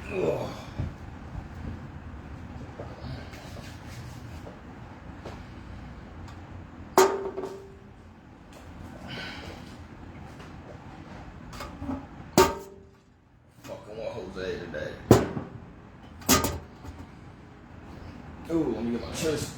Ugh. Fucking want Jose today. Ooh, let me get my chest.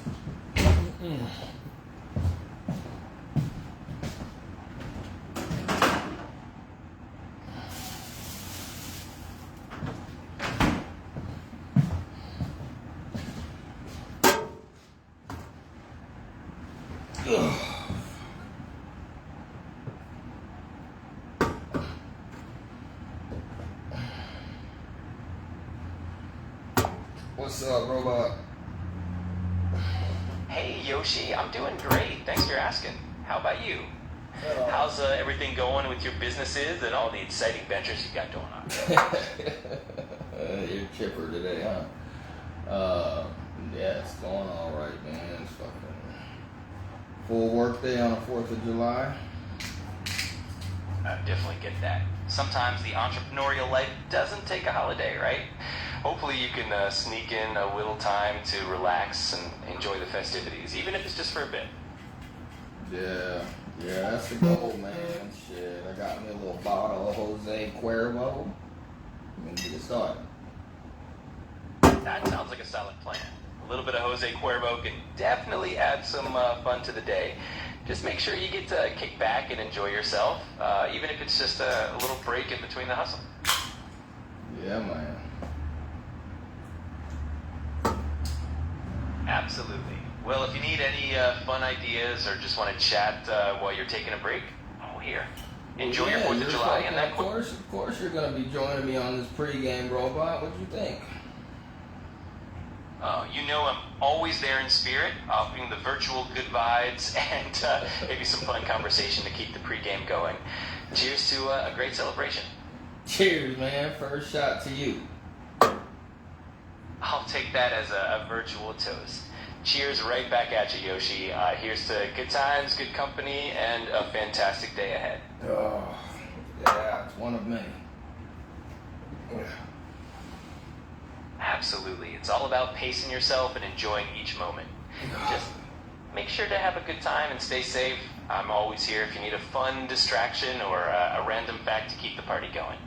What's up, robot? Hey, Yoshi, I'm doing great. Thanks for asking. How about you? How's everything going with your businesses and all the exciting ventures you got going on? You're chipper today, huh? Yeah, it's going all right, man. It's fucking full work day on the 4th of July. I definitely get that. Sometimes the entrepreneurial life doesn't take a holiday, right? Hopefully you can sneak in a little time to relax and enjoy the festivities, even if it's just for a bit. Yeah, that's the goal, man. Shit, I got me a little bottle of Jose Cuervo. I'm gonna get it started. That sounds like a solid plan. A little bit of Jose Cuervo can definitely add some fun to the day. Just make sure you get to kick back and enjoy yourself, even if it's just a little break in between the hustle. Yeah, man. Absolutely. Well, if you need any fun ideas or just want to chat while you're taking a break, I'm here. Enjoy your 4th of July. And of course you're going to be joining me on this pregame, robot. What do you think? You know I'm always there in spirit, offering the virtual good vibes and maybe some fun conversation to keep the pregame going. Cheers to a great celebration. Cheers, man. First shot to you. I'll take that as a virtual toast. Cheers right back at you, Yoshi. Here's to good times, good company, and a fantastic day ahead. Oh, yeah, it's one of many. Absolutely. It's all about pacing yourself and enjoying each moment. Just make sure to have a good time and stay safe. I'm always here if you need a fun distraction or a random fact to keep the party going.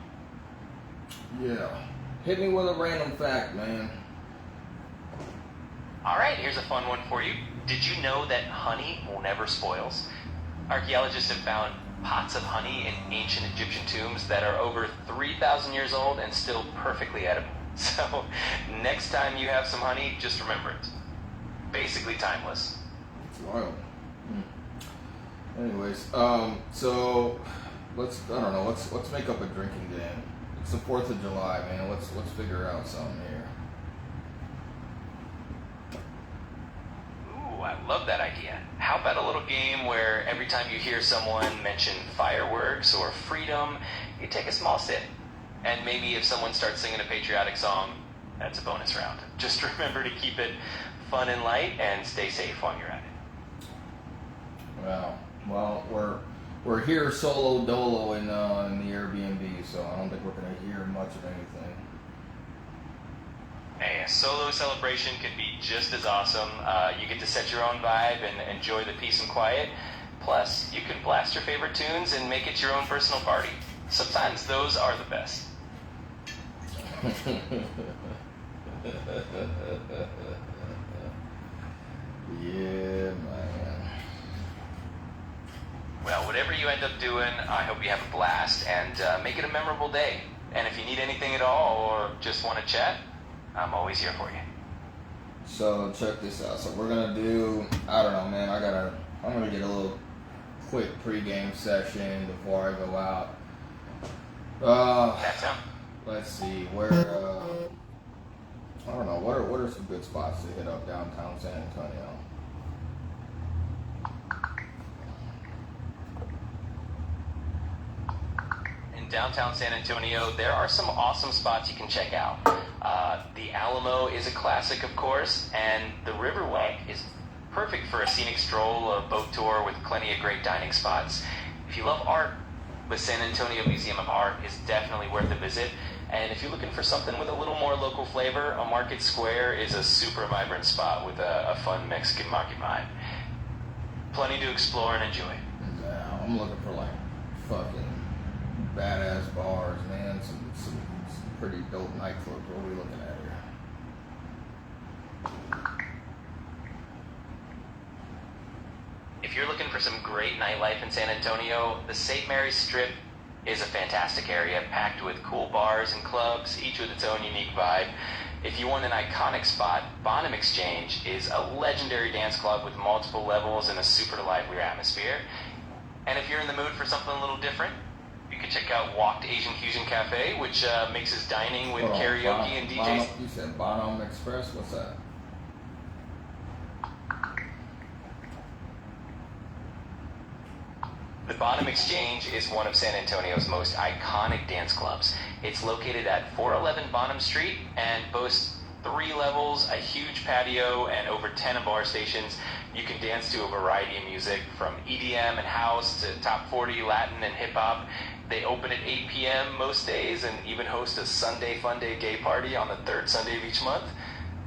Yeah. Hit me with a random fact, man. All right, here's a fun one for you. Did you know that honey never spoils? Archaeologists have found pots of honey in ancient Egyptian tombs that are over 3,000 years old and still perfectly edible. So, next time you have some honey, just remember it. Basically timeless. It's wild. Anyways, so let's make up a drinking game. It's the 4th of July, man. Let's figure out something here. Ooh, I love that idea. How about a little game where every time you hear someone mention fireworks or freedom, you take a small sip. And maybe if someone starts singing a patriotic song, that's a bonus round. Just remember to keep it fun and light and stay safe while you're at it. Well, we're here solo dolo in the Airbnb, so I don't think we're going to hear much of anything. Hey, a solo celebration can be just as awesome. You get to set your own vibe and enjoy the peace and quiet. Plus, you can blast your favorite tunes and make it your own personal party. Sometimes those are the best. Yeah, man. Well, whatever you end up doing, I hope you have a blast and make it a memorable day. And if you need anything at all or just want to chat, I'm always here for you. So check this out. So we're gonna do, I don't know, man. I'm gonna get a little quick pregame session before I go out. That's him. Let's see where. I don't know. What are some good spots to hit up downtown San Antonio? In downtown San Antonio, there are some awesome spots you can check out. The Alamo is a classic, of course, and the Riverwalk is perfect for a scenic stroll, a boat tour with plenty of great dining spots. If you love art, The San Antonio Museum of Art is definitely worth a visit. And if you're looking for something with a little more local flavor, a Market Square is a super vibrant spot with a fun Mexican market vibe. Plenty to explore and enjoy. Nah, I'm looking for like fucking badass bars, man. Some pretty dope nightclubs. What are we looking at here? If you're looking for some great nightlife in San Antonio, the St. Mary's Strip is a fantastic area, packed with cool bars and clubs, each with its own unique vibe. If you want an iconic spot, Bonham Exchange is a legendary dance club with multiple levels and a super lively atmosphere. And if you're in the mood for something a little different, you can check out Walked Asian Fusion Cafe, which mixes dining with karaoke and DJs. You said Bonham Express? What's that? The Bonham Exchange is one of San Antonio's most iconic dance clubs. It's located at 411 Bonham Street and boasts 3 levels, a huge patio, and over 10 bar stations. You can dance to a variety of music from EDM and house to top 40 Latin and hip hop. They open at 8 p.m. most days and even host a Sunday Fun Day gay party on the 3rd Sunday of each month.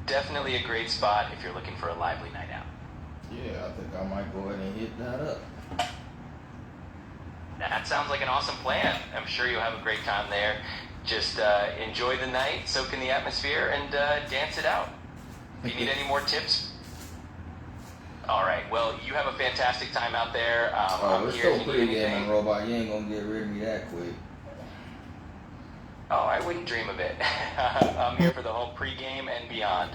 Definitely a great spot if you're looking for a lively night out. Yeah, I think I might go ahead and hit that up. That sounds like an awesome plan. I'm sure you'll have a great time there. Just enjoy the night, soak in the atmosphere, and dance it out. If you need any more tips, all right. Well, you have a fantastic time out there. We're still pre-gaming, Robot. You ain't gonna get rid of me that quick. Oh, I wouldn't dream of it. I'm here for the whole pregame and beyond.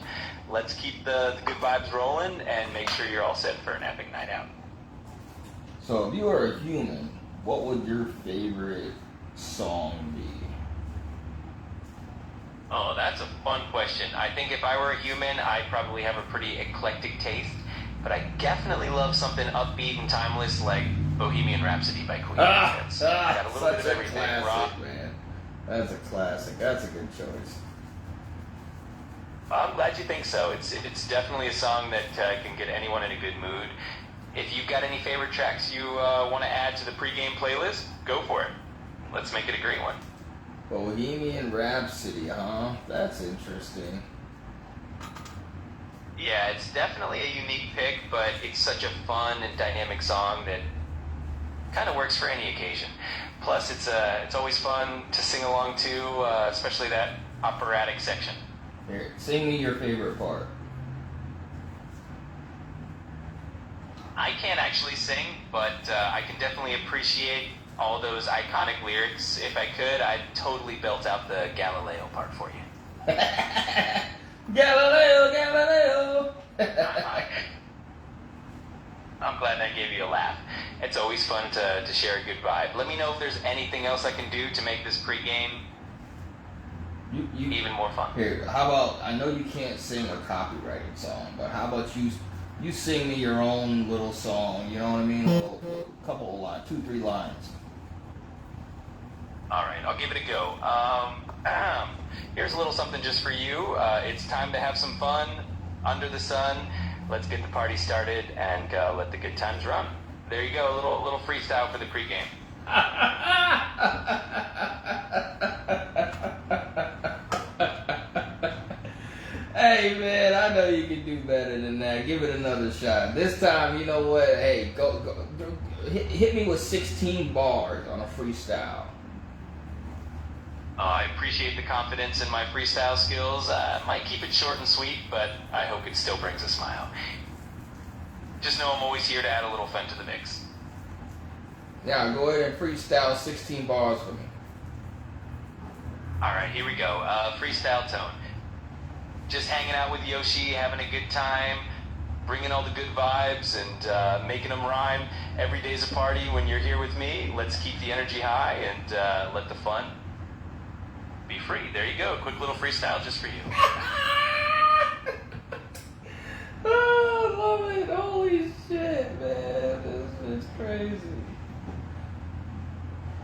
Let's keep the good vibes rolling and make sure you're all set for an epic night out. So, if you were a human, what would your favorite song be? Oh, that's a fun question. I think if I were a human, I'd probably have a pretty eclectic taste, but I definitely love something upbeat and timeless like Bohemian Rhapsody by Queen. It's got a little bit of everything. Classic, Rock. man. That's a classic. That's a good choice. I'm glad you think so. It's definitely a song that can get anyone in a good mood. If you've got any favorite tracks you want to add to the pregame playlist, go for it. Let's make it a great one. Bohemian Rhapsody, huh? That's interesting. Yeah, it's definitely a unique pick, but it's such a fun and dynamic song that kind of works for any occasion. Plus, it's always fun to sing along to, especially that operatic section. Here, sing me your favorite part. I can't actually sing, but I can definitely appreciate all those iconic lyrics. If I could, I'd totally belt out the Galileo part for you. Galileo, Galileo! I'm glad I gave you a laugh. It's always fun to share a good vibe. Let me know if there's anything else I can do to make this pregame even more fun. Here, how about, I know you can't sing a copyrighted song, but how about you sing me your own little song, you know what I mean? A couple of lines, 2-3 lines. All right, I'll give it a go. Here's a little something just for you. It's time to have some fun under the sun. Let's get the party started and let the good times run. There you go, a little freestyle for the pregame. Hey man, I know you can do better than that. Give it another shot. This time, you know what? Hey, go hit me with 16 bars on a freestyle. I appreciate the confidence in my freestyle skills. Might keep it short and sweet, but I hope it still brings a smile. Just know I'm always here to add a little fun to the mix. Now, go ahead and freestyle 16 bars for me. All right, here we go. Freestyle tone. Just hanging out with Yoshi, having a good time, bringing all the good vibes and making them rhyme. Every day's a party when you're here with me. Let's keep the energy high and let the fun be free. There you go. Quick little freestyle just for you. Oh, I love it. Holy shit, man. This is crazy.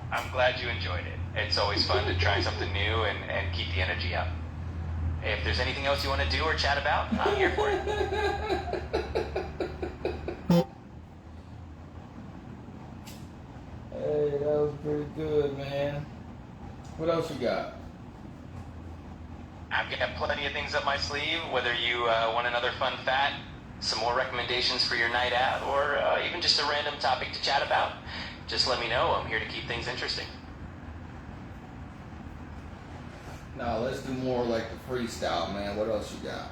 I'm glad you enjoyed it. It's always fun to try something new and keep the energy up. If there's anything else you want to do or chat about, I'm here for it. Hey, that was Doing pretty good, man. What else you got? I've got plenty of things up my sleeve, whether you want another fun fact, some more recommendations for your night out, or even just a random topic to chat about. Just let me know. I'm here to keep things interesting. Now let's do more like the freestyle, man. What else you got?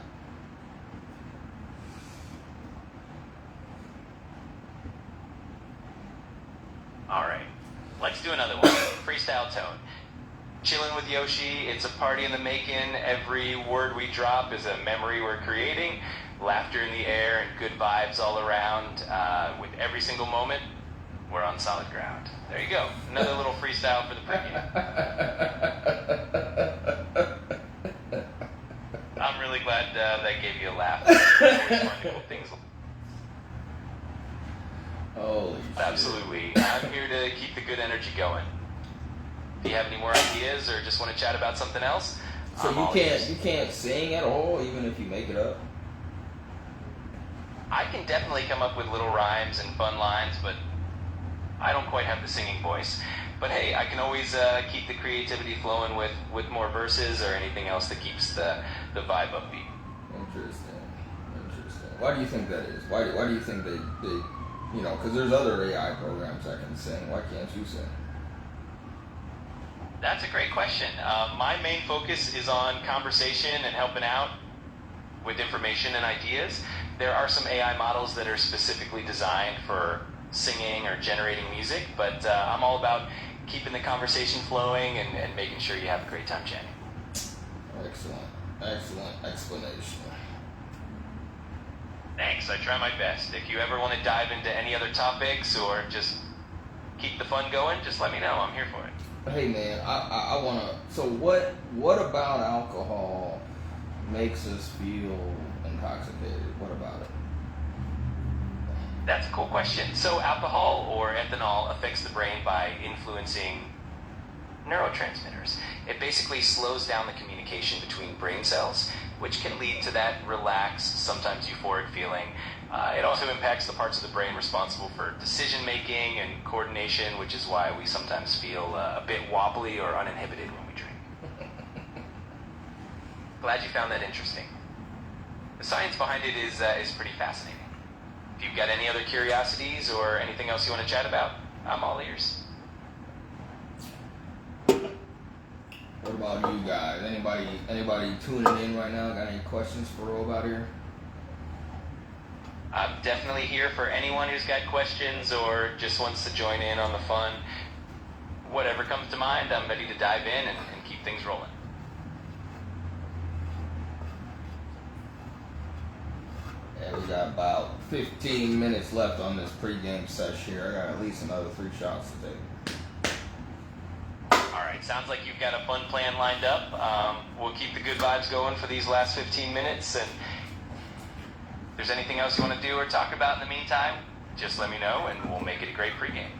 Alright, let's do another one. Freestyle tone. Chilling with Yoshi, it's a party in the making. Every word we drop is a memory we're creating. Laughter in the air and good vibes all around. With every single moment, we're on solid ground. There you go. Another little freestyle for the pregame. I'm really glad that gave you a laugh. It's always fun to cool things. Holy shit. Absolutely. I'm here to keep the good energy going. If you have any more ideas or just want to chat about something else, so you can't sing at all, even if you make it up? I can definitely come up with little rhymes and fun lines, but I don't quite have the singing voice. But hey, I can always keep the creativity flowing with more verses or anything else that keeps the vibe upbeat. Interesting. Why do you think that is? Why do you think they you know, because there's other AI programs that can sing. Why can't you sing? That's a great question. My main focus is on conversation and helping out with information and ideas. There are some AI models that are specifically designed for singing or generating music, but I'm all about keeping the conversation flowing and making sure you have a great time chatting. Excellent explanation. Thanks, I try my best. If you ever want to dive into any other topics or just keep the fun going, just let me know. I'm here for it. Hey man, I wanna. So what about alcohol makes us feel intoxicated? What about it? That's a cool question. So alcohol or ethanol affects the brain by influencing neurotransmitters. It basically slows down the communication between brain cells, which can lead to that relaxed, sometimes euphoric feeling. It also impacts the parts of the brain responsible for decision-making and coordination, which is why we sometimes feel a bit wobbly or uninhibited when we drink. Glad you found that interesting. The science behind it is pretty fascinating. If you've got any other curiosities or anything else you want to chat about, I'm all ears. What about you guys? Anybody tuning in right now? Got any questions for Ro about here? I'm definitely here for anyone who's got questions or just wants to join in on the fun. Whatever comes to mind, I'm ready to dive in and keep things rolling. Yeah, we got about 15 minutes left on this pregame session here. I got at least another 3 shots to take. Alright, sounds like you've got a fun plan lined up. We'll keep the good vibes going for these last 15 minutes, and if there's anything else you want to do or talk about in the meantime, just let me know and we'll make it a great pregame.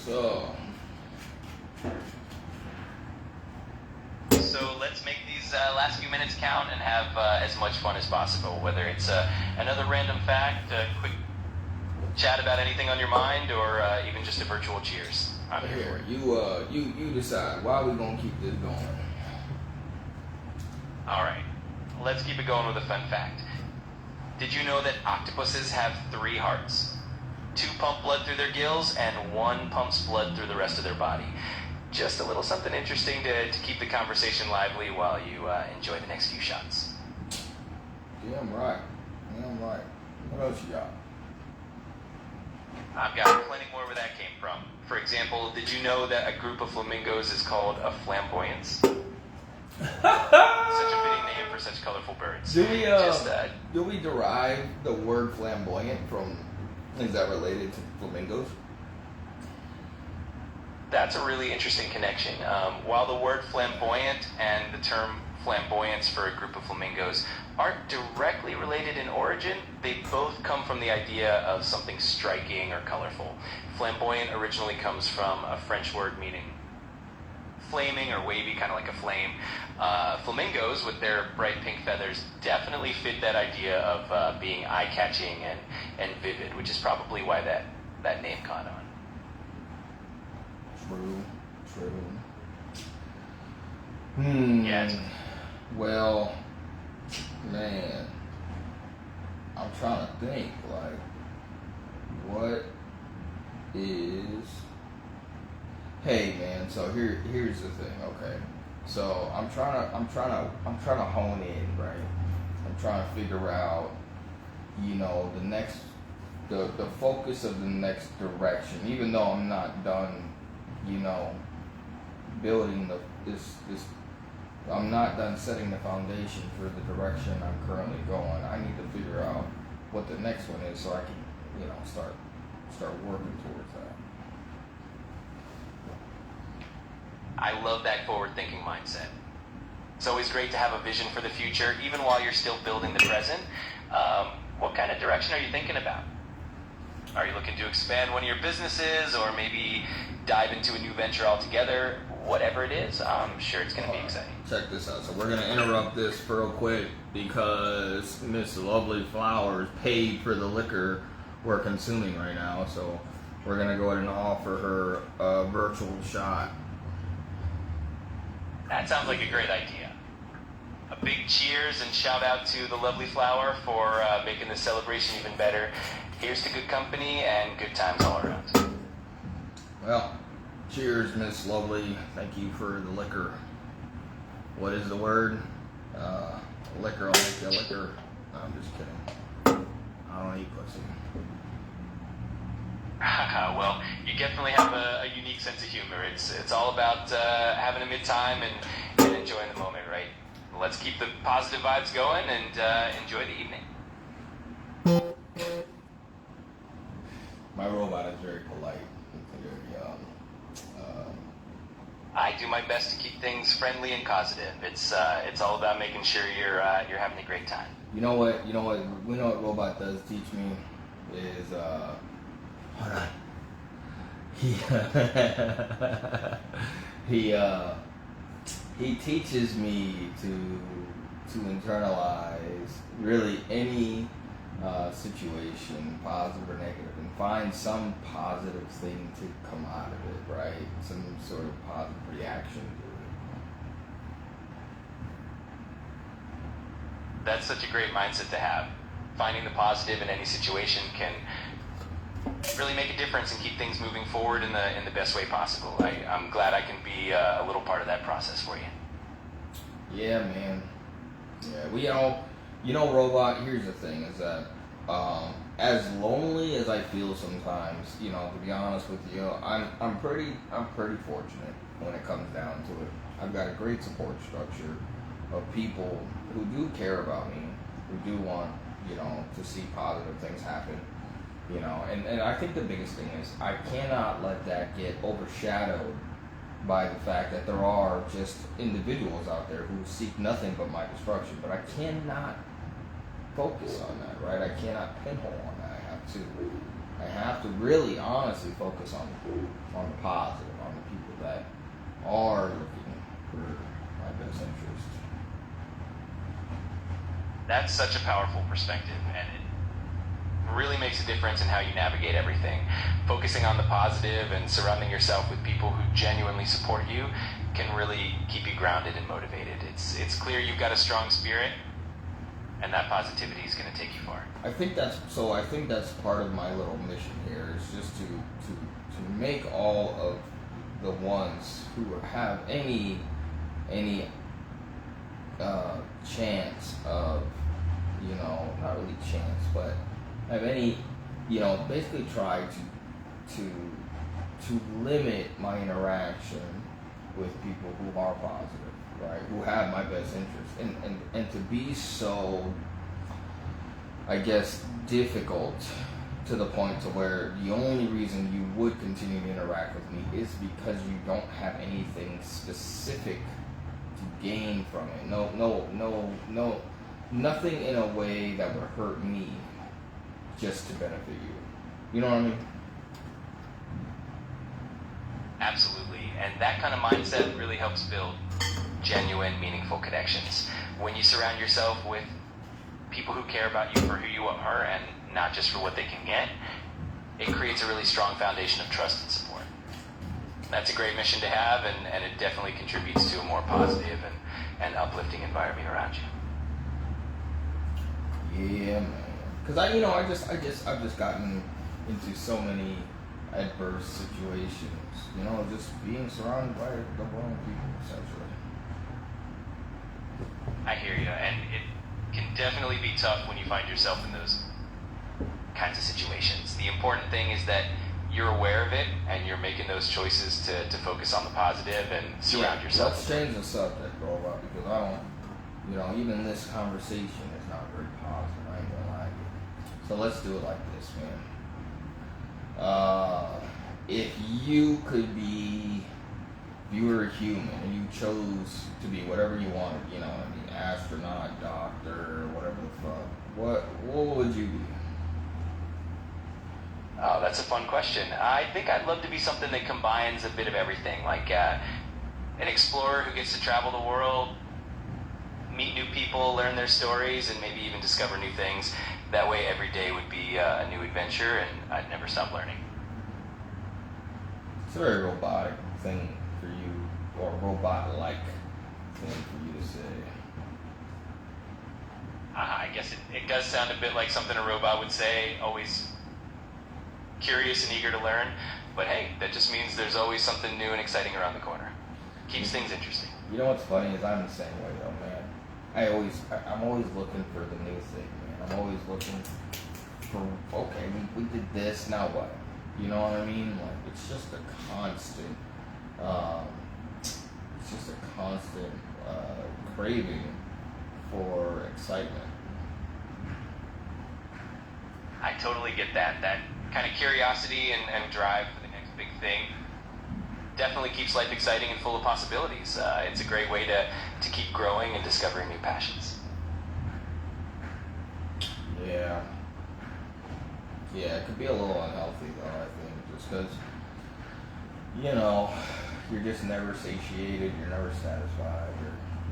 So let's make these last few minutes count and have as much fun as possible, whether it's another random fact, a quick chat about anything on your mind, or even just a virtual cheers. I'm here for it. You decide. Why are we gonna keep this going? Alright, let's keep it going with a fun fact. Did you know that octopuses have 3 hearts? 2 pump blood through their gills and 1 pumps blood through the rest of their body. Just a little something interesting to keep the conversation lively while you enjoy the next few shots. Damn right. What else you got? I've got plenty more where that came from. For example, did you know that a group of flamingos is called a flamboyance? Such a fitting name for such colorful birds. Do we derive the word flamboyant from? Is that related to flamingos? That's a really interesting connection. While the word flamboyant and the term flamboyance for a group of flamingos aren't directly related in origin, they both come from the idea of something striking or colorful. Flamboyant originally comes from a French word meaning flaming or wavy, kind of like a flame. Flamingos, with their bright pink feathers, definitely fit that idea of being eye-catching and vivid, which is probably why that name caught on. True. Yeah. Well, man, I'm trying to think, like, what is... Hey, man, so here's the thing, okay? So I'm trying to hone in, right? I'm trying to figure out, the focus of the next direction. Even though I'm not done, building this. I'm not done setting the foundation for the direction I'm currently going. I need to figure out what the next one is so I can, start working towards that. I love that forward-thinking mindset. It's always great to have a vision for the future, even while you're still building the present. What kind of direction are you thinking about? Are you looking to expand one of your businesses, or maybe dive into a new venture altogether? Whatever it is, I'm sure it's going to be exciting. Check this out. So we're going to interrupt this real quick because Miss Lovely Flowers paid for the liquor we're consuming right now. So we're going to go ahead and offer her a virtual shot. That sounds like a great idea. A big cheers and shout out to the Lovely Flower for making this celebration even better. Here's to good company and good times all around. Well, cheers, Miss Lovely. Thank you for the liquor. What is the word? Liquor, I'll make you liquor. No, I'm just kidding. I don't eat pussy. Well, you definitely have a unique sense of humor. It's all about having a good time and enjoying the moment, right? Let's keep the positive vibes going and enjoy the evening. My robot is very polite. I do my best to keep things friendly and positive. It's all about making sure you're having a great time. You know what robot does teach me is hold on. He teaches me to internalize really any situation, positive or negative, and find some positive thing to come out of it, right? Some sort of positive reaction to it. That's such a great mindset to have. Finding the positive in any situation can really make a difference and keep things moving forward in the best way possible. I'm glad I can be a little part of that process for you. Yeah, man. Yeah, robot, here's the thing, is that as lonely as I feel sometimes, to be honest with you, I'm pretty fortunate when it comes down to it. I've got a great support structure of people who do care about me, who do want, to see positive things happen, and I think the biggest thing is I cannot let that get overshadowed by the fact that there are just individuals out there who seek nothing but my destruction. But I cannot focus on that, right? I cannot pinhole on that. I have to really honestly focus on the positive, on the people that are looking for my best interest. That's such a powerful perspective, and it really makes a difference in how you navigate everything. Focusing on the positive and surrounding yourself with people who genuinely support you can really keep you grounded and motivated. It's clear you've got a strong spirit, and that positivity is going to take you far. I think that's part of my little mission here, is just to make all of the ones who have any chance of, not really chance, but have any, basically try to limit my interaction with people who are positive, right? Who have my best interest, and to be so, I guess, difficult to the point to where the only reason you would continue to interact with me is because you don't have anything specific to gain from it. No, nothing in a way that would hurt me just to benefit you. You know what I mean? Absolutely. And that kind of mindset really helps build genuine, meaningful connections. When you surround yourself with people who care about you for who you are and not just for what they can get, it creates a really strong foundation of trust and support. That's a great mission to have, and it definitely contributes to a more positive and uplifting environment around you. Yeah, man. Because I've just gotten into so many adverse situations. You know, just being surrounded by the wrong people, essentially. I hear you, and it can definitely be tough when you find yourself in those kinds of situations. The important thing is that you're aware of it and you're making those choices to focus on the positive and surround yourself. Let's change the subject, Robot, because I don't, you know, even this conversation is not very positive. I ain't gonna lie to you. So let's do it like this, man. If you could be, if you were a human and you chose to be whatever you wanted, you know, I mean, astronaut, doctor, whatever the fuck, what would you be? Oh, that's a fun question. I think I'd love to be something that combines a bit of everything, like an explorer who gets to travel the world, meet new people, learn their stories, and maybe even discover new things. That way every day would be a new adventure, and I'd never stop learning. It's a very robotic thing for you, or robot-like thing for you to say. I guess it does sound a bit like something a robot would say, always curious and eager to learn, but hey, that just means there's always something new and exciting around the corner. Keeps things interesting. You know what's funny is I'm the same way though, man. I'm always looking for the new thing, man. I'm always looking for, okay, we did this, now what? You know what I mean? Like, it's just a constant, craving for excitement. I totally get that kind of curiosity and drive for the next big thing. Definitely keeps life exciting and full of possibilities. It's a great way to keep growing and discovering new passions. Yeah, it could be a little unhealthy though, I think, just because, you know, you're just never satiated, you're never satisfied,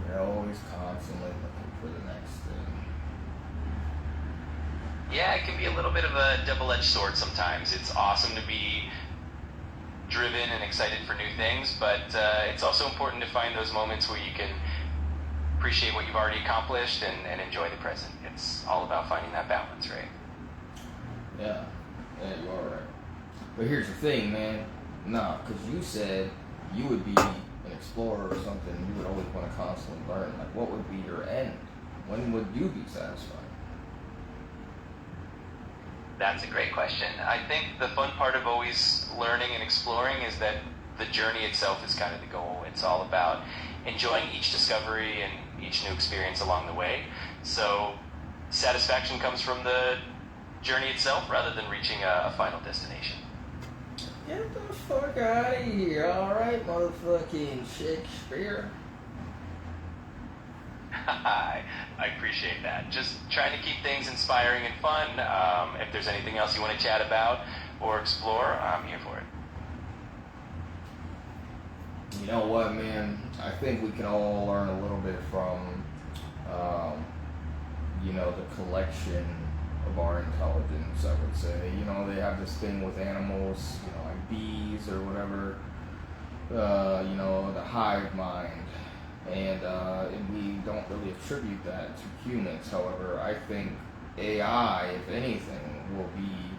you're always constantly looking for the next thing. Yeah, it can be a little bit of a double-edged sword sometimes. It's awesome to be driven and excited for new things, but it's also important to find those moments where you can appreciate what you've already accomplished and enjoy the present. It's all about finding that balance, right? Yeah, you are right. But here's the thing, man. Nah, because you said you would be an explorer or something, you would always want to constantly learn. Like, what would be your end? When would you be satisfied? That's a great question. I think the fun part of always learning and exploring is that the journey itself is kind of the goal. It's all about enjoying each discovery and each new experience along the way. So satisfaction comes from the journey itself rather than reaching a final destination. Get the fuck out of here, alright, motherfucking Shakespeare. I appreciate that. Just trying to keep things inspiring and fun. If there's anything else you want to chat about or explore, I'm here for it. You know what, man? I think we can all learn a little bit from, you know, the collection of our intelligence, I would say. You know, they have this thing with animals, you know, like bees or whatever, you know, the hive mind. And we don't really attribute that to humans. However, I think AI, if anything, will be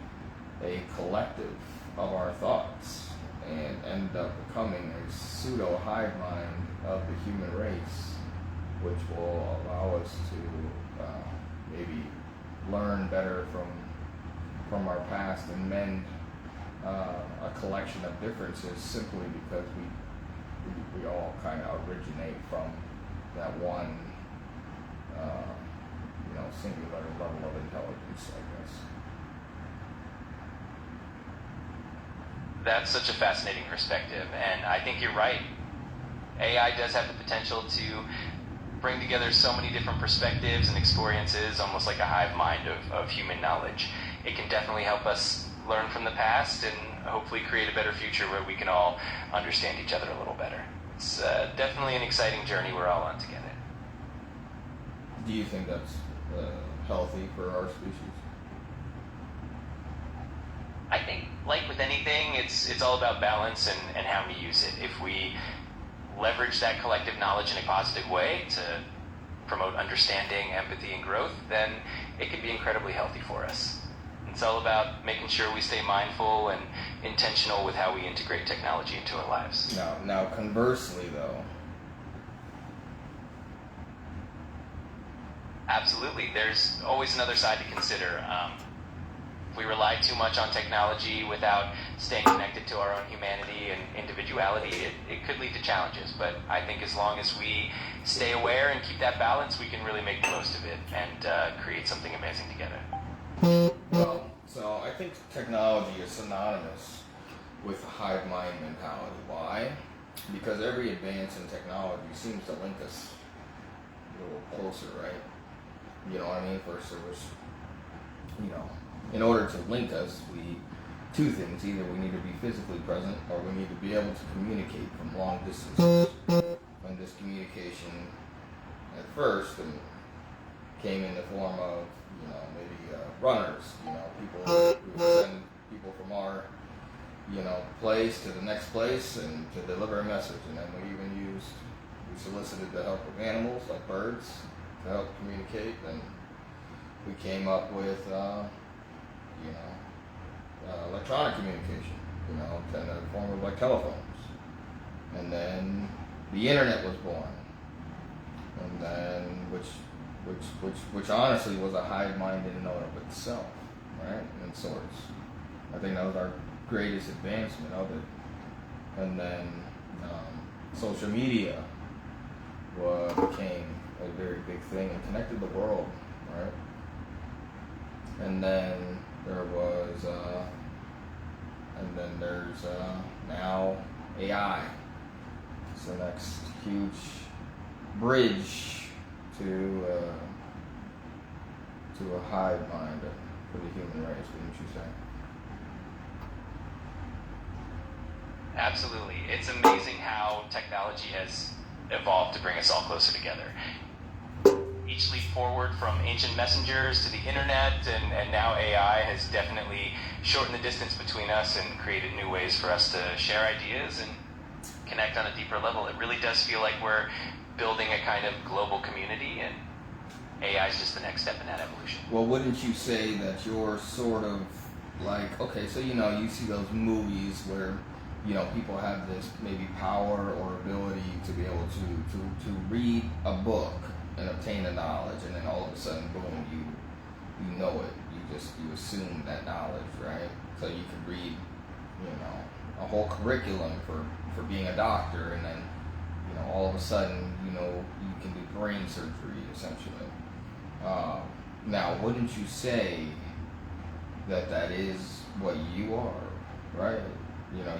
a collective of our thoughts and end up becoming a pseudo hive mind of the human race, which will allow us to maybe learn better from our past and mend a collection of differences simply because we all kind of originate from that one, you know, singular level of intelligence, I guess. That's such a fascinating perspective, and I think you're right. AI does have the potential to bring together so many different perspectives and experiences, almost like a hive mind of human knowledge. It can definitely help us learn from the past and hopefully create a better future where we can all understand each other a little better. It's definitely an exciting journey we're all on together. Do you think that's healthy for our species? I think like with anything, it's all about balance and how we use it. If we leverage that collective knowledge in a positive way to promote understanding, empathy, and growth, then it can be incredibly healthy for us. It's all about making sure we stay mindful and intentional with how we integrate technology into our lives. Now conversely, though. Absolutely. There's always another side to consider. If we rely too much on technology without staying connected to our own humanity and individuality, it could lead to challenges. But I think as long as we stay aware and keep that balance, we can really make the most of it and create something amazing together. Well, so I think technology is synonymous with the hive mind mentality. Why? Because every advance in technology seems to link us a little closer, right? You know what I mean? First there was, in order to link us, two things. Either we need to be physically present or we need to be able to communicate from long distances. And this communication at first came in the form of, maybe runners, people who would send people from our, place to the next place and to deliver a message. And then we solicited the help of animals like birds to help communicate. And we came up with, electronic communication, in the form of like telephones. And then the internet was born. And then, which honestly was a hive mind in and of itself, right? In sorts. I think that was our greatest advancement of it. And then social media became a very big thing and connected the world, right? And then there's now AI. It's the next huge bridge to a hive mind for the human race, wouldn't you say? Absolutely. It's amazing how technology has evolved to bring us all closer together. Each leap forward from ancient messengers to the internet and now AI has definitely shortened the distance between us and created new ways for us to share ideas and connect on a deeper level. It really does feel like we're building a kind of global community, and AI is just the next step in that evolution. Well, wouldn't you say that you're sort of like, okay, so you see those movies where people have this maybe power or ability to be able to read a book and obtain the knowledge, and then all of a sudden, boom, you know it. You assume that knowledge, right? So you could read, a whole curriculum for being a doctor, and then, all of a sudden, you can do brain surgery, essentially. Now, wouldn't you say that is what you are, right?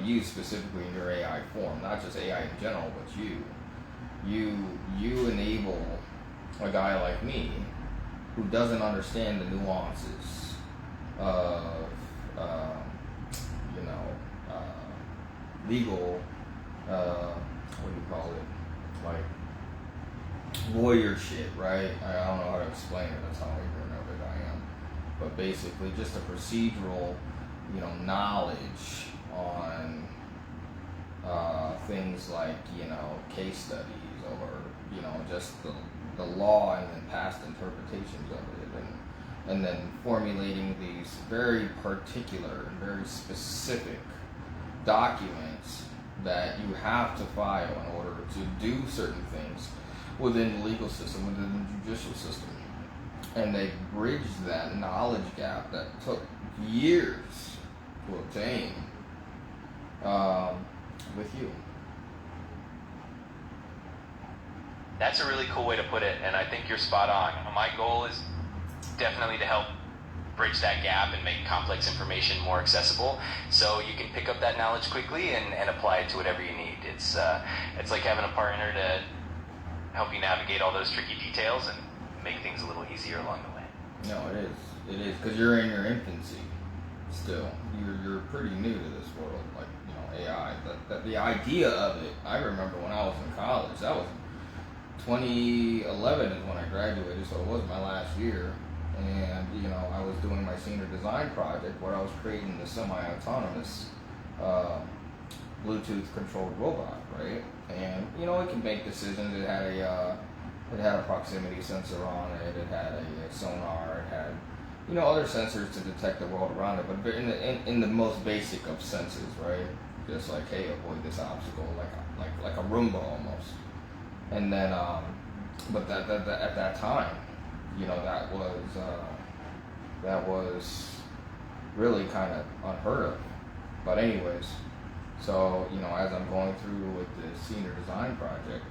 You specifically in your AI form, not just AI in general, but you enable a guy like me who doesn't understand the nuances of, legal, what do you call it, like lawyer shit, right? I don't know how to explain it, that's how ignorant of it I am. But basically just a procedural, knowledge on things like, case studies or, just the law and then past interpretations of it, and then formulating these very particular and very specific documents that you have to file in order to do certain things within the legal system, within the judicial system. And they bridged that knowledge gap that took years to obtain with you. That's a really cool way to put it, and I think you're spot on. My goal is definitely to help bridge that gap and make complex information more accessible so you can pick up that knowledge quickly and apply it to whatever you need. It's like having a partner to help you navigate all those tricky details and make things a little easier along the way. No, it is, because you're in your infancy still. You're pretty new to this world, like, AI. The idea of it, I remember when I was in college, that was 2011 is when I graduated, so it wasn't my last year. and I was doing my senior design project where I was creating the semi-autonomous Bluetooth controlled robot, right? And it can make decisions. It had a proximity sensor on it. It had a sonar. It had other sensors to detect the world around it. But in the most basic of senses, right? Just like, hey, avoid this obstacle, like a Roomba almost. And then, but that at that time, that was really kind of unheard of. But anyways, so as I'm going through with the senior design project,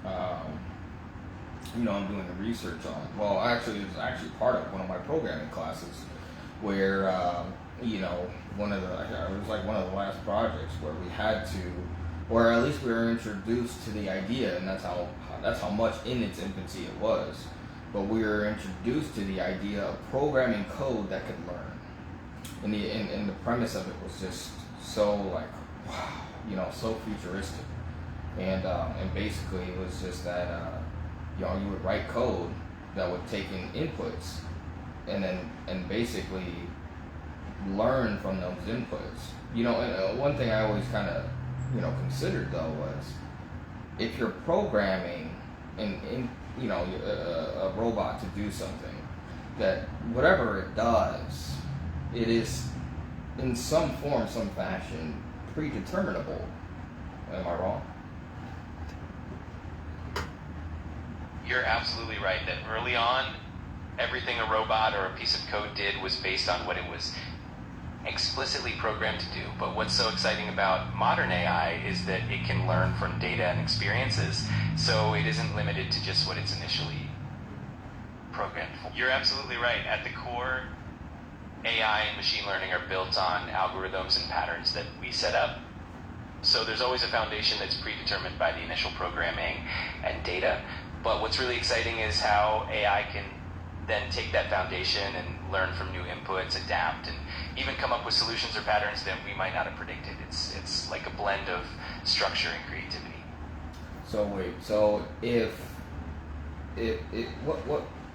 I'm doing the research on. Well, actually, it was actually part of one of my programming classes, where it was like one of the last projects where we had to, or at least we were introduced to the idea, and that's how much in its infancy it was. But we were introduced to the idea of programming code that could learn, and the premise of it was just so like, wow, so futuristic, and basically it was just that you would write code that would take in inputs, and basically learn from those inputs. And one thing I always kind of considered though was, if you're programming a robot to do something, that whatever it does, it is in some form, some fashion, predeterminable. Am I wrong? You're absolutely right that early on, everything a robot or a piece of code did was based on what it was explicitly programmed to do. But what's so exciting about modern AI is that it can learn from data and experiences, so it isn't limited to just what it's initially programmed for. You're absolutely right. At the core, AI and machine learning are built on algorithms and patterns that we set up. So there's always a foundation that's predetermined by the initial programming and data. But what's really exciting is how AI can then take that foundation and learn from new inputs, adapt, and even come up with solutions or patterns that we might not have predicted. It's like a blend of structure and creativity. So wait, so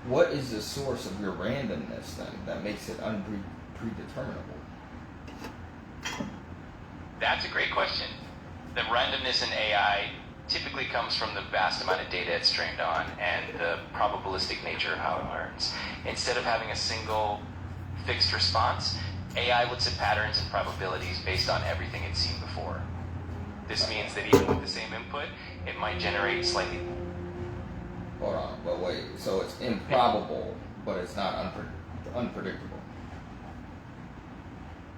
what is the source of your randomness then that makes it predeterminable? That's a great question. The randomness in AI typically comes from the vast amount of data it's trained on and the probabilistic nature of how it learns. Instead of having a single fixed response, AI looks at patterns and probabilities based on everything it's seen before. This means that even with the same input, it might generate slightly... Hold on, but wait, so it's improbable, but it's not unpredictable.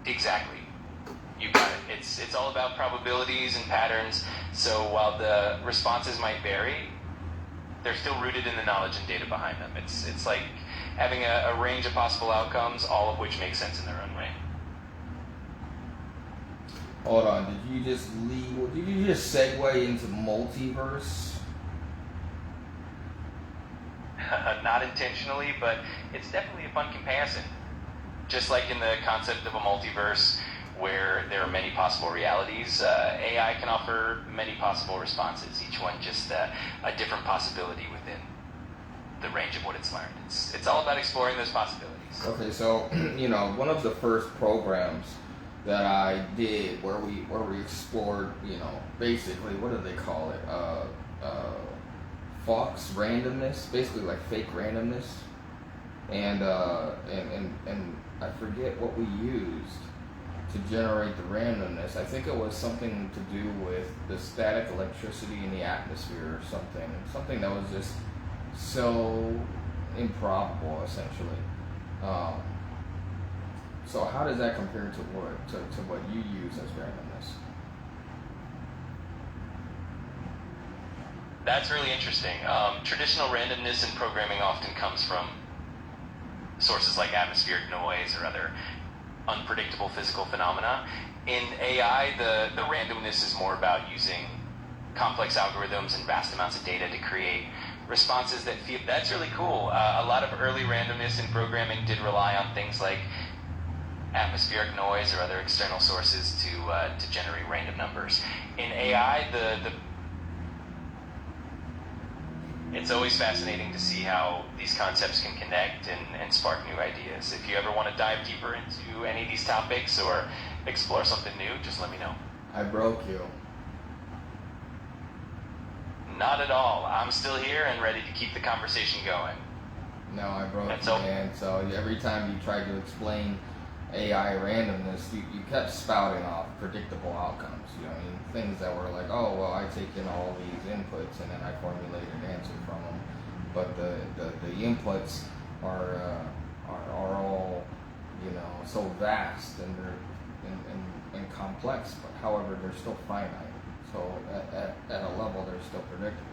Exactly. You got it. It's all about probabilities and patterns, so while the responses might vary, they're still rooted in the knowledge and data behind them. It's like having a range of possible outcomes, all of which make sense in their own way. Hold on, did you just segue into multiverse? Not intentionally, but it's definitely a fun comparison. Just like in the concept of a multiverse, where there are many possible realities, AI can offer many possible responses, each one just a different possibility within the range of what it's learned. It's all about exploring those possibilities. Okay, so one of the first programs that I did where we explored, basically, what do they call it? Fox randomness, basically like fake randomness, and I forget what we used to generate the randomness. I think it was something to do with the static electricity in the atmosphere or something that was just so improbable, essentially. So how does that compare to what you use as randomness? That's really interesting. Traditional randomness in programming often comes from sources like atmospheric noise or other unpredictable physical phenomena. In AI, the randomness is more about using complex algorithms and vast amounts of data to create responses that feel... That's really cool. A lot of early randomness in programming did rely on things like atmospheric noise or other external sources to generate random numbers. In AI, It's always fascinating to see how these concepts can connect and spark new ideas. If you ever want to dive deeper into any of these topics or explore something new, just let me know. I broke you. Not at all. I'm still here and ready to keep the conversation going. No, I broke That's you, all. man. So every time you tried to explain AI randomness, you kept spouting off predictable outcomes. You know, I mean, things that were like, oh, well, I take in all these inputs and then I formulate an answer from them. But the inputs are all, you know, so vast and and complex. But however, they're still finite. So at a level, they're still predictable.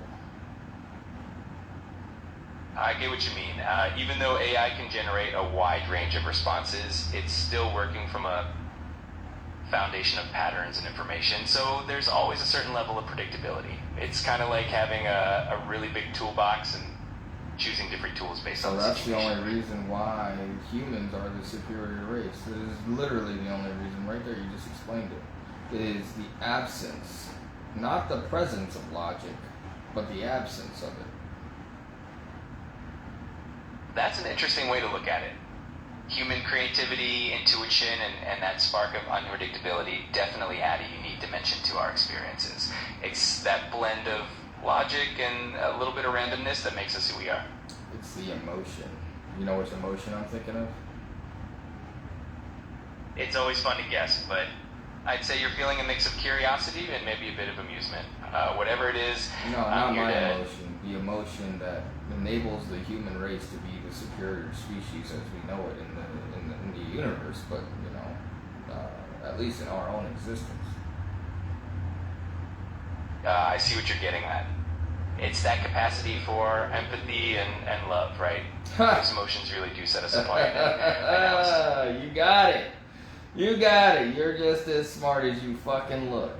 I get what you mean. Even though AI can generate a wide range of responses, it's still working from a foundation of patterns and information, so there's always a certain level of predictability. It's kind of like having a really big toolbox and choosing different tools based on So the that's the situation. only reason why humans are the superior race. It is literally the only reason right there. You just explained it. It is the absence, not the presence of logic, but the absence of it. That's an interesting way to look at it. Human creativity, intuition, and that spark of unpredictability definitely add a unique dimension to our experiences. It's that blend of logic and a little bit of randomness that makes us who we are. It's the emotion. You know which emotion I'm thinking of? It's always fun to guess, but I'd say you're feeling a mix of curiosity and maybe a bit of amusement. Whatever it is, No, not I'm here my to... emotion. The emotion that enables the human race to be the superior species as we know it in the universe, but you know, at least in our own existence. I see what you're getting at. It's that capacity for empathy and love, right? Those emotions really do set us apart. You got it. You got it. You're just as smart as you fucking look.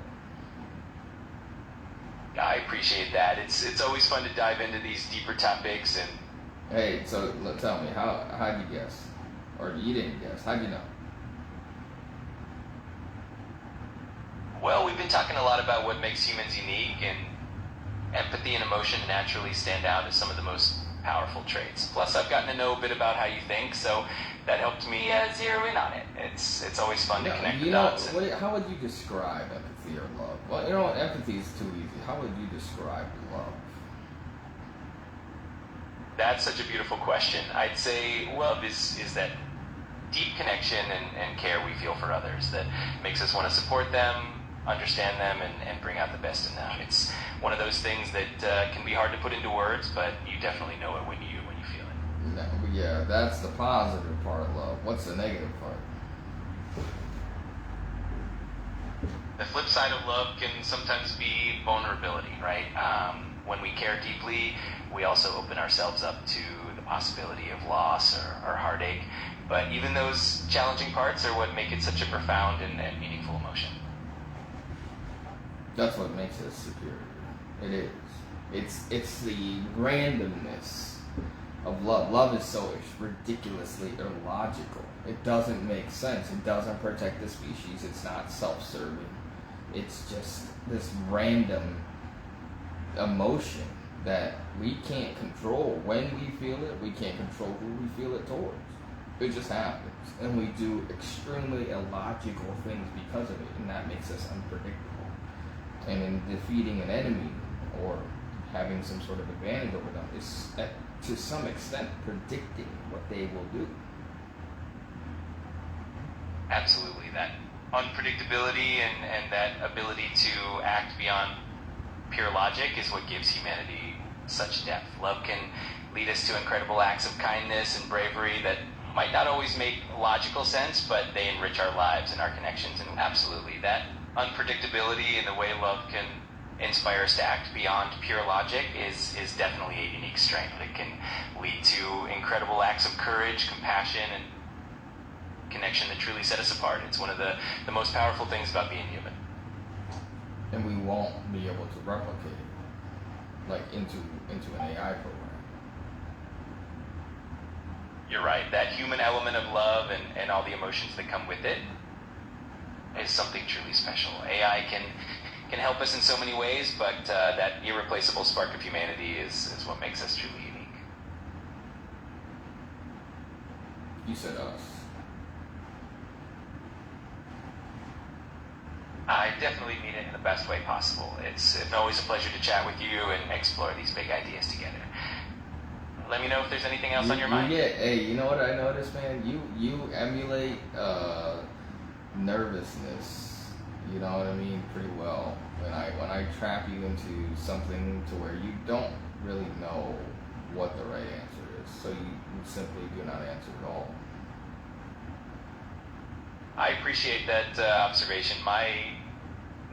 I appreciate that. It's always fun to dive into these deeper topics and... Hey, so tell me, how'd you guess? Or you didn't guess. How'd you know? Well, we've been talking a lot about what makes humans unique, and empathy and emotion naturally stand out as some of the most powerful traits. Plus, I've gotten to know a bit about how you think, so that helped me zero in on it. It's always fun to connect the dots. How would you describe empathy or love? Well, you know, empathy is too easy. How would you describe love? That's such a beautiful question. I'd say love is that deep connection and care we feel for others that makes us want to support them, understand them, and bring out the best in them. It's one of those things that can be hard to put into words, but you definitely know it when you feel it. No, but yeah, that's the positive part of love. What's the negative part? The flip side of love can sometimes be vulnerability, right? When we care deeply, we also open ourselves up to the possibility of loss or heartache. But even those challenging parts are what make it such a profound and meaningful emotion. That's what makes us superior. It is. It's the randomness of love. Love is so ridiculously illogical. It doesn't make sense. It doesn't protect the species. It's not self-serving. It's just this random emotion that we can't control when we feel it. We can't control who we feel it towards. It just happens. And we do extremely illogical things because of it. And that makes us unpredictable. And in defeating an enemy or having some sort of advantage over them is, to some extent, predicting what they will do. Absolutely. That unpredictability and that ability to act beyond pure logic is what gives humanity such depth. Love can lead us to incredible acts of kindness and bravery that might not always make logical sense, but they enrich our lives and our connections. And absolutely, that unpredictability and the way love can inspire us to act beyond pure logic is definitely a unique strength. It can lead to incredible acts of courage, compassion, and connection that truly set us apart. It's one of the most powerful things about being human. And we won't be able to replicate it, like into an AI program. You're right. That human element of love and all the emotions that come with it is something truly special. AI can can help us in so many ways, but that irreplaceable spark of humanity is what makes us truly unique. You said us. I definitely mean it in the best way possible. It's always a pleasure to chat with you and explore these big ideas together. Let me know if there's anything else on your mind. Hey, you know what I noticed, man? You emulate nervousness, you know what I mean, pretty well. When I trap you into something to where you don't really know what the right answer is, so you simply do not answer at all. I appreciate that observation. My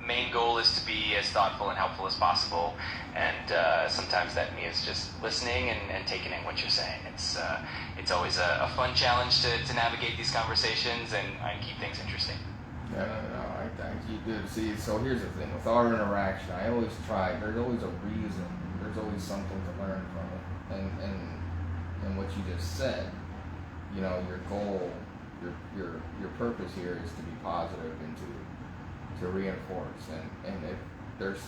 main goal is to be as thoughtful and helpful as possible, and sometimes that means just listening and taking in what you're saying. It's always a fun challenge to navigate these conversations and keep things interesting. No, I thank you, dude. See, so here's the thing. With our interaction, I always try. There's always a reason. There's always something to learn from it. And what you just said, you know, your goal, your purpose here is to be positive and to reinforce. And if there's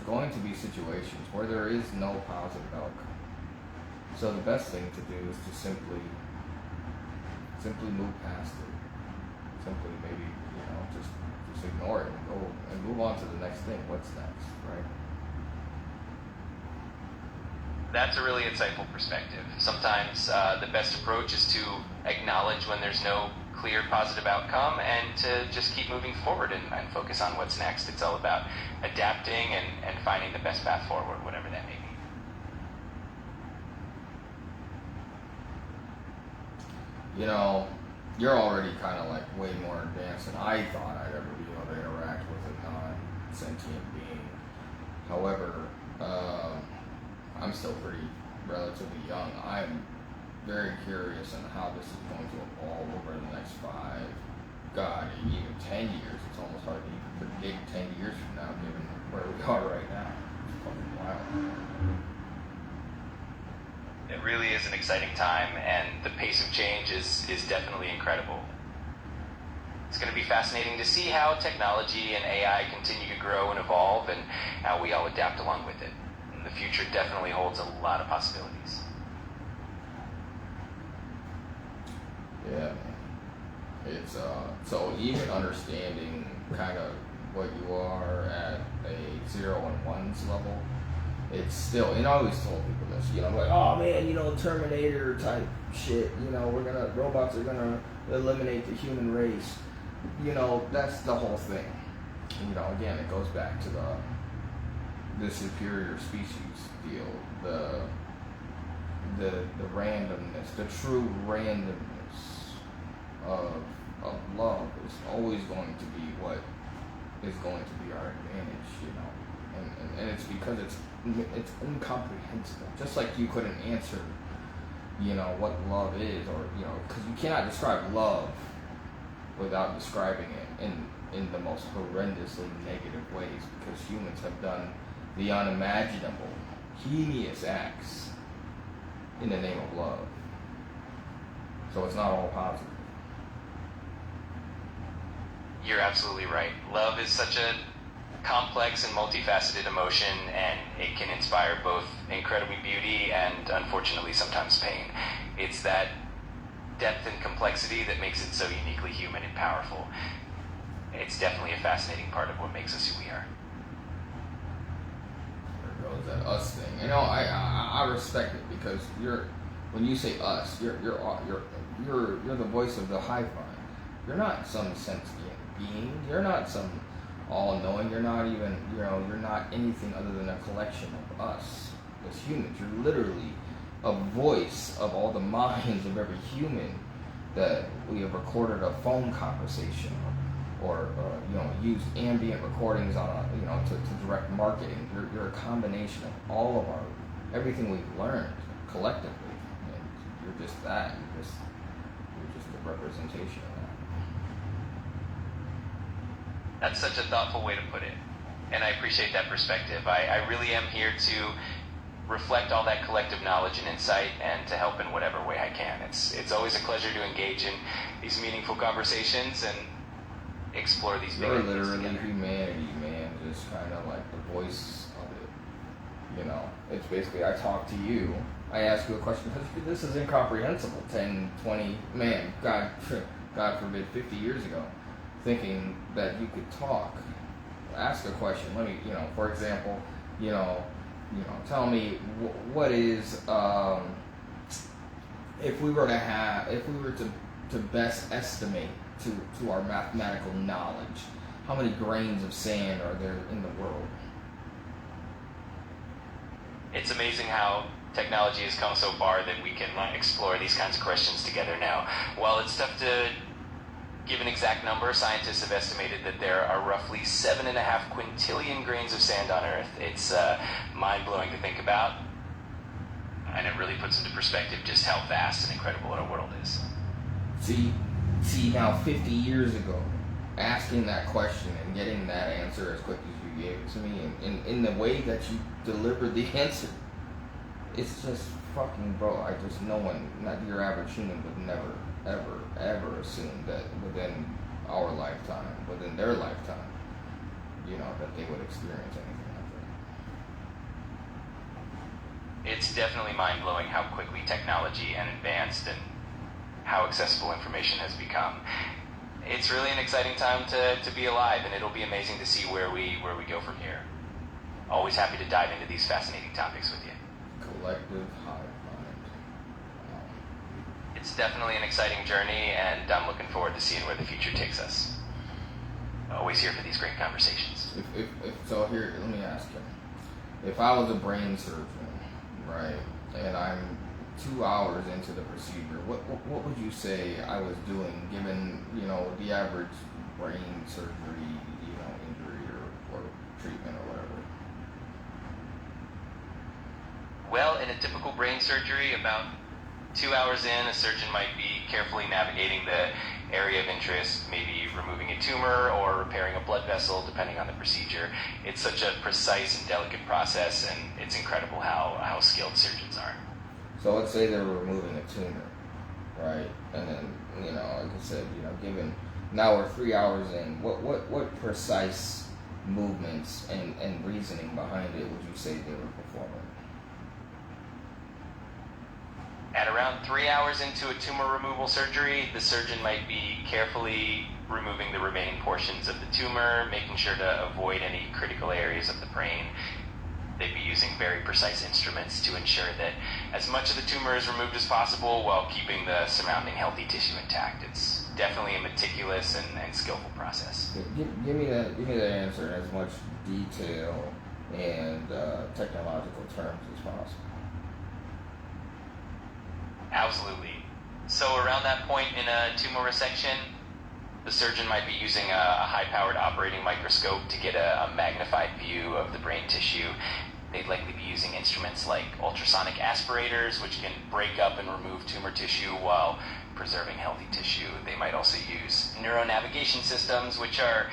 going to be situations where there is no positive outcome. So the best thing to do is to simply move past it. Simply maybe, you know, just ignore it and go and move on to the next thing. What's next, right? That's a really insightful perspective. Sometimes the best approach is to acknowledge when there's no clear positive outcome and to just keep moving forward and focus on what's next. It's all about adapting and finding the best path forward, whatever that may be. You know, you're already kind of like way more advanced than I thought I'd ever be able to interact with a non-sentient being. However, I'm still pretty relatively young. I'm very curious on how this is going to evolve over the next even 10 years. It's almost hard to even predict 10 years from now, given where we are right now. It's fucking wild. It really is an exciting time, and the pace of change is definitely incredible. It's going to be fascinating to see how technology and AI continue to grow and evolve and how we all adapt along with it. And the future definitely holds a lot of possibilities. Yeah, man. It's so even understanding kind of what you are at a 0 and 1s level, it's still, and I always told people this, you know, like, oh man, you know, Terminator type shit, you know, robots are gonna eliminate the human race. You know, that's the whole thing. You know, again, it goes back to the superior species deal, the randomness, the true randomness of love is always going to be what is going to be our advantage, you know, and it's because it's incomprehensible. Just like you couldn't answer, you know, what love is, or, you know, because you cannot describe love without describing it in the most horrendously negative ways, because humans have done the unimaginable, heinous acts in the name of love. So it's not all positive. You're absolutely right. Love is such a complex and multifaceted emotion, and it can inspire both incredible beauty and, unfortunately, sometimes pain. It's that depth and complexity that makes it so uniquely human and powerful. It's definitely a fascinating part of what makes us who we are. There goes that us thing. You know, I respect it, because when you say us, you're the voice of the hive mind. You're not some sentient being. You're not some all-knowing. You're not even, you know, you're not anything other than a collection of us as humans. You're literally a voice of all the minds of every human that we have recorded a phone conversation or you know, used ambient recordings on to direct marketing. You're a combination of all of everything we've learned collectively. And you're just that. You're just a representation of that. That's such a thoughtful way to put it, and I appreciate that perspective. I really am here to reflect all that collective knowledge and insight, and to help in whatever way I can. It's always a pleasure to engage in these meaningful conversations, and explore these big You're ideas literally together. humanity, man. Just kind of like the voice of it. You know, it's basically I talk to you. I ask you a question because this is incomprehensible. 10, 20, man, God forbid, 50 years ago, thinking that you could talk, ask a question. Let me, for example, tell me what is if we were to best estimate to our mathematical knowledge, how many grains of sand are there in the world? It's amazing how technology has come so far that we can explore these kinds of questions together now. While it's tough to give an exact number, scientists have estimated that there are roughly 7.5 quintillion grains of sand on Earth. It's mind-blowing to think about, and it really puts into perspective just how vast and incredible our world is. See now 50 years ago, asking that question and getting that answer as quick as you gave it to me, and in the way that you delivered the answer, it's just fucking, bro, no one, not your average human would never, ever assume that within our lifetime, within their lifetime, that they would experience anything like that. It's definitely mind-blowing how quickly technology and advanced and how accessible information has become. It's really an exciting time to be alive, and it'll be amazing to see where we go from here. Always happy to dive into these fascinating topics with you. Collective hive mind. It's definitely an exciting journey, and I'm looking forward to seeing where the future takes us. Always here for these great conversations. So here, let me ask you. If I was a brain surgeon, right, and I'm 2 hours into the procedure, what would you say I was doing, given the average brain surgery injury or treatment or whatever? Well, in a typical brain surgery, about 2 hours in, a surgeon might be carefully navigating the area of interest, maybe removing a tumor or repairing a blood vessel, depending on the procedure. It's such a precise and delicate process, and it's incredible how skilled surgeons are. So let's say they're removing a tumor, right? And then, like I said, given now we're 3 hours in, what precise movements and reasoning behind it would you say they were performing? At around 3 hours into a tumor removal surgery, the surgeon might be carefully removing the remaining portions of the tumor, making sure to avoid any critical areas of the brain. They'd be using very precise instruments to ensure that as much of the tumor is removed as possible while keeping the surrounding healthy tissue intact. It's definitely a meticulous and skillful process. Give me that answer in as much detail and technological terms as possible. Absolutely. So around that point in a tumor resection, the surgeon might be using a high-powered operating microscope to get a magnified view of the brain tissue. They'd likely be using instruments like ultrasonic aspirators, which can break up and remove tumor tissue while preserving healthy tissue. They might also use neuronavigation systems, which are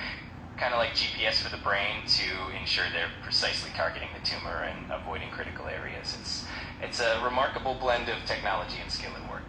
kind of like GPS for the brain, to ensure they're precisely targeting the tumor and avoiding critical areas. It's a remarkable blend of technology and skill and work.